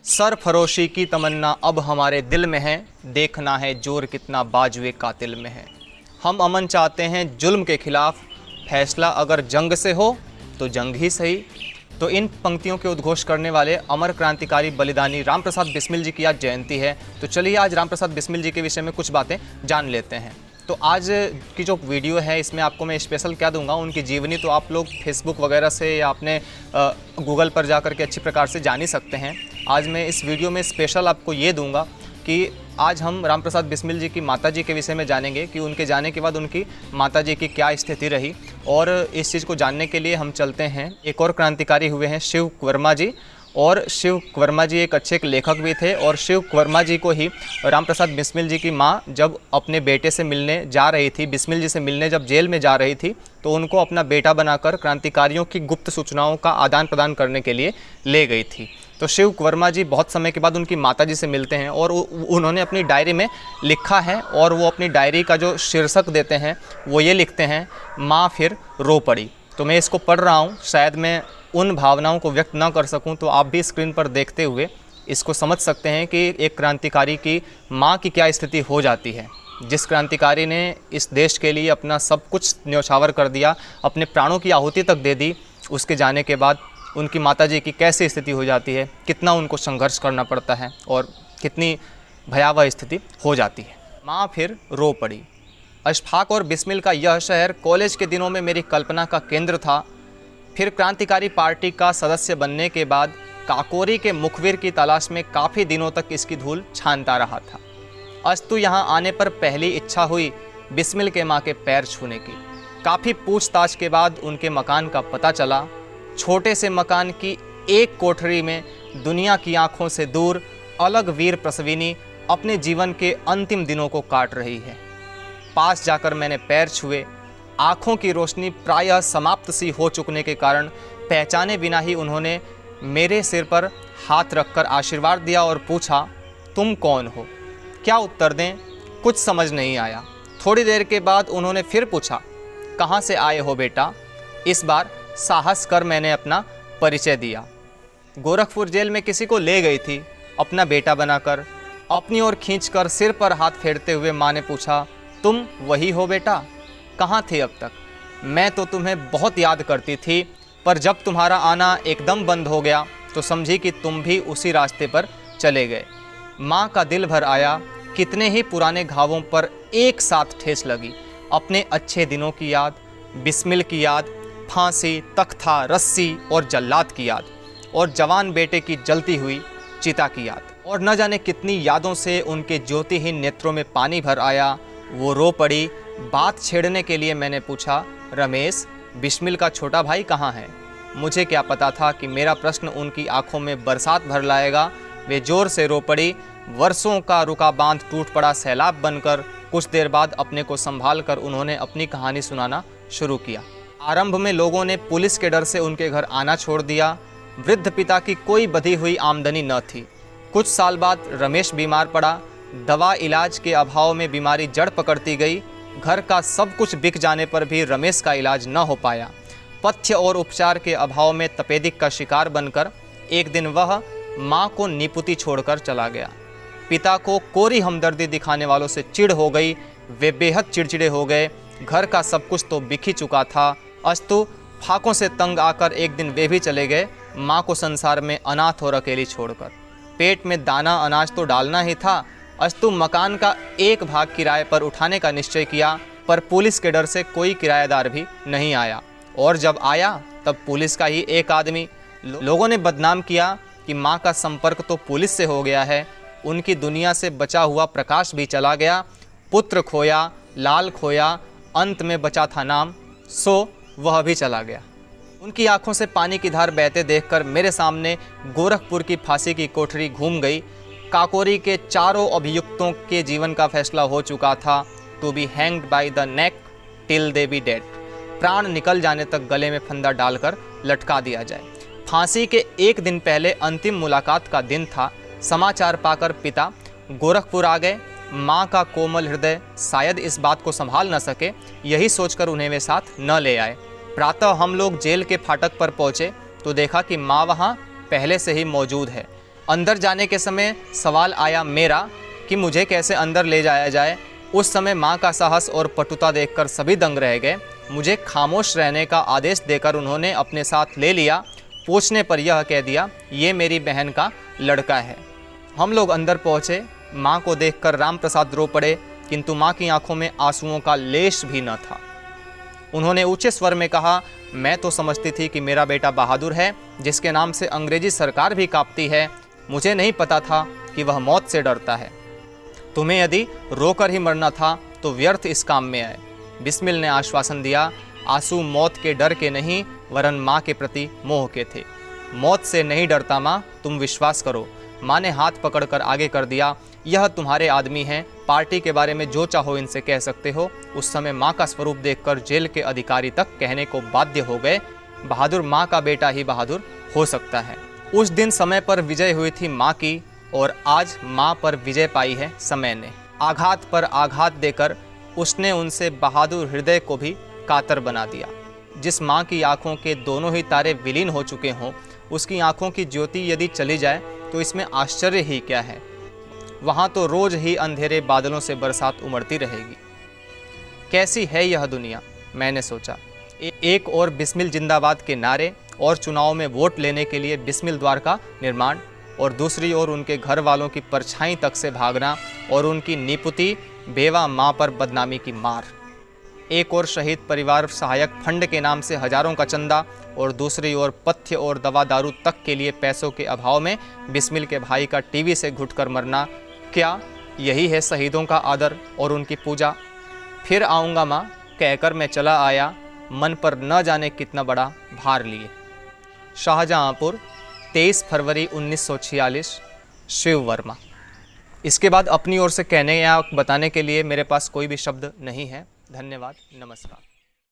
सरफरोशी की तमन्ना अब हमारे दिल में है, देखना है जोर कितना बाजुए कातिल में है। हम अमन चाहते हैं जुल्म के खिलाफ, फैसला अगर जंग से हो तो जंग ही सही। तो इन पंक्तियों के उद्घोष करने वाले अमर क्रांतिकारी बलिदानी रामप्रसाद बिस्मिल जी की आज जयंती है। तो चलिए आज रामप्रसाद बिस्मिल जी के विषय में कुछ बातें जान लेते हैं। तो आज की जो वीडियो है इसमें आपको मैं स्पेशल क्या दूंगा, उनकी जीवनी तो आप लोग फेसबुक वगैरह से या अपने गूगल पर जा कर के अच्छी प्रकार से जान ही सकते हैं। आज मैं इस वीडियो में स्पेशल आपको ये दूंगा कि आज हम रामप्रसाद बिस्मिल जी की माताजी के विषय में जानेंगे कि उनके जाने के बाद उनकी माताजी की क्या स्थिति रही। और इस चीज़ को जानने के लिए हम चलते हैं, एक और क्रांतिकारी हुए हैं शिव वर्मा जी। और शिव वर्मा जी एक अच्छे लेखक भी थे और शिव वर्मा जी को ही रामप्रसाद बिस्मिल जी की माँ जब अपने बेटे से मिलने जा रही थी, बिस्मिल जी से मिलने जब जेल में जा रही थी, तो उनको अपना बेटा बनाकर क्रांतिकारियों की गुप्त सूचनाओं का आदान प्रदान करने के लिए ले गई थी। तो शिव वर्मा जी बहुत समय के बाद उनकी माताजी से मिलते हैं और उन्होंने अपनी डायरी में लिखा है, और वो अपनी डायरी का जो शीर्षक देते हैं वो ये लिखते हैं, माँ फिर रो पड़ी। तो मैं इसको पढ़ रहा हूँ, शायद मैं उन भावनाओं को व्यक्त न कर सकूं, तो आप भी स्क्रीन पर देखते हुए इसको समझ सकते हैं कि एक क्रांतिकारी की माँ की क्या स्थिति हो जाती है। जिस क्रांतिकारी ने इस देश के लिए अपना सब कुछ न्यौछावर कर दिया, अपने प्राणों की आहुति तक दे दी, उसके जाने के बाद उनकी माताजी की कैसी स्थिति हो जाती है, कितना उनको संघर्ष करना पड़ता है और कितनी भयावह स्थिति हो जाती है। माँ फिर रो पड़ी। अशफाक और बिस्मिल का यह शहर कॉलेज के दिनों में मेरी कल्पना का केंद्र था। फिर क्रांतिकारी पार्टी का सदस्य बनने के बाद काकोरी के मुखबिर की तलाश में काफ़ी दिनों तक इसकी धूल छानता रहा था। अस्तु यहाँ आने पर पहली इच्छा हुई बिस्मिल के माँ के पैर छूने की। काफ़ी पूछताछ के बाद उनके मकान का पता चला। छोटे से मकान की एक कोठरी में दुनिया की आंखों से दूर अलग वीर प्रसविनी अपने जीवन के अंतिम दिनों को काट रही है। पास जाकर मैंने पैर छुए। आँखों की रोशनी प्रायः समाप्त सी हो चुकने के कारण पहचाने बिना ही उन्होंने मेरे सिर पर हाथ रखकर आशीर्वाद दिया और पूछा, तुम कौन हो? क्या उत्तर दें, कुछ समझ नहीं आया। थोड़ी देर के बाद उन्होंने फिर पूछा, कहाँ से आए हो बेटा? इस बार साहस कर मैंने अपना परिचय दिया। गोरखपुर जेल में किसी को ले गई थी अपना बेटा बनाकर। अपनी ओर खींचकर सिर पर हाथ फेरते हुए माँ ने पूछा, तुम वही हो बेटा? कहाँ थे अब तक? मैं तो तुम्हें बहुत याद करती थी, पर जब तुम्हारा आना एकदम बंद हो गया तो समझी कि तुम भी उसी रास्ते पर चले गए। माँ का दिल भर आया। कितने ही पुराने घावों पर एक साथ ठेस लगी। अपने अच्छे दिनों की याद, बिस्मिल की याद, फांसी, तख्ता, रस्सी और जल्लाद की याद, और जवान बेटे की जलती हुई चिता की याद, और न जाने कितनी यादों से उनके ज्योतिहीन नेत्रों में पानी भर आया। वो रो पड़ी। बात छेड़ने के लिए मैंने पूछा, रमेश, बिस्मिल का छोटा भाई कहाँ है? मुझे क्या पता था कि मेरा प्रश्न उनकी आंखों में बरसात भर लाएगा। वे जोर से रो पड़ी। वर्षों का रुका बांध टूट पड़ा सैलाब बनकर। कुछ देर बाद अपने को संभाल कर उन्होंने अपनी कहानी सुनाना शुरू किया। आरंभ में लोगों ने पुलिस के डर से उनके घर आना छोड़ दिया। वृद्ध पिता की कोई बधी हुई आमदनी न थी। कुछ साल बाद रमेश बीमार पड़ा। दवा इलाज के अभाव में बीमारी जड़ पकड़ती गई। घर का सब कुछ बिक जाने पर भी रमेश का इलाज न हो पाया। पथ्य और उपचार के अभाव में तपेदिक का शिकार बनकर एक दिन वह माँ को निपुती छोड़कर चला गया। पिता को कोरी हमदर्दी दिखाने वालों से चिढ़ हो गई। वे बेहद चिड़चिड़े हो गए। घर का सब कुछ तो बिक ही चुका था। अस्तु फाकों से तंग आकर एक दिन वे भी चले गए, माँ को संसार में अनाथ और अकेली छोड़कर। पेट में दाना अनाज तो डालना ही था। अस्तु मकान का एक भाग किराए पर उठाने का निश्चय किया, पर पुलिस के डर से कोई किराएदार भी नहीं आया, और जब आया तब पुलिस का ही एक आदमी। लोगों ने बदनाम किया कि माँ का संपर्क तो पुलिस से हो गया है। उनकी दुनिया से बचा हुआ प्रकाश भी चला गया। पुत्र खोया, लाल खोया, अंत में बचा था नाम, सो वह भी चला गया। उनकी आंखों से पानी की धार बहते देखकर मेरे सामने गोरखपुर की फांसी की कोठरी घूम गई। काकोरी के चारों अभियुक्तों के जीवन का फैसला हो चुका था, to be hanged by the neck till they be dead. प्राण निकल जाने तक गले में फंदा डालकर लटका दिया जाए। फांसी के एक दिन पहले अंतिम मुलाकात का दिन था। समाचार पाकर पिता गोरखपुर आ गए। माँ का कोमल हृदय शायद इस बात को संभाल न सके, यही सोचकर उन्हें वे साथ न ले आए। प्रातः हम लोग जेल के फाटक पर पहुँचे तो देखा कि माँ वहाँ पहले से ही मौजूद है। अंदर जाने के समय सवाल आया मेरा कि मुझे कैसे अंदर ले जाया जाए। उस समय माँ का साहस और पटुता देखकर सभी दंग रह गए। मुझे खामोश रहने का आदेश देकर उन्होंने अपने साथ ले लिया। पूछने पर यह कह दिया, ये मेरी बहन का लड़का है। हम लोग अंदर पहुँचे। माँ को देखकर राम प्रसाद रो पड़े, किंतु माँ की आंखों में आंसुओं का लेश भी न था। उन्होंने ऊंचे स्वर में कहा, मैं तो समझती थी कि मेरा बेटा बहादुर है, जिसके नाम से अंग्रेजी सरकार भी कांपती है। मुझे नहीं पता था कि वह मौत से डरता है। तुम्हें यदि रोकर ही मरना था तो व्यर्थ इस काम में आए। बिस्मिल ने आश्वासन दिया, आंसू मौत के डर के नहीं वरन माँ के प्रति मोह के थे। मौत से नहीं डरता माँ, तुम विश्वास करो। माँ ने हाथ पकड़कर आगे कर दिया, यह तुम्हारे आदमी हैं, पार्टी के बारे में जो चाहो इनसे कह सकते हो। उस समय माँ का स्वरूप देखकर जेल के अधिकारी तक कहने को बाध्य हो गए, बहादुर माँ का बेटा ही बहादुर हो सकता है। उस दिन समय पर विजय हुई थी माँ की, और आज माँ पर विजय पाई है समय ने। आघात पर आघात देकर उसने उनसे बहादुर हृदय को भी कातर बना दिया। जिस माँ की आंखों के दोनों ही तारे विलीन हो चुके हों, उसकी आंखों की ज्योति यदि चली जाए तो इसमें आश्चर्य ही क्या है। वहाँ तो रोज ही अंधेरे बादलों से बरसात उमड़ती रहेगी। कैसी है यह दुनिया, मैंने सोचा। एक और बिस्मिल जिंदाबाद के नारे और चुनाव में वोट लेने के लिए बिस्मिल द्वार का निर्माण, और दूसरी ओर उनके घर वालों की परछाई तक से भागना और उनकी निपुती बेवा माँ पर बदनामी की मार। एक और शहीद परिवार सहायक फंड के नाम से हजारों का चंदा, और दूसरी ओर पथ्य और दवा दारू तक के लिए पैसों के अभाव में बिस्मिल के भाई का टीवी से घुटकर मरना। क्या यही है शहीदों का आदर और उनकी पूजा? फिर आऊँगा माँ कहकर मैं चला आया, मन पर न जाने कितना बड़ा भार लिए। शाहजहाँपुर 23 फरवरी 1946। शिव वर्मा। इसके बाद अपनी ओर से कहने या बताने के लिए मेरे पास कोई भी शब्द नहीं है। धन्यवाद, नमस्कार।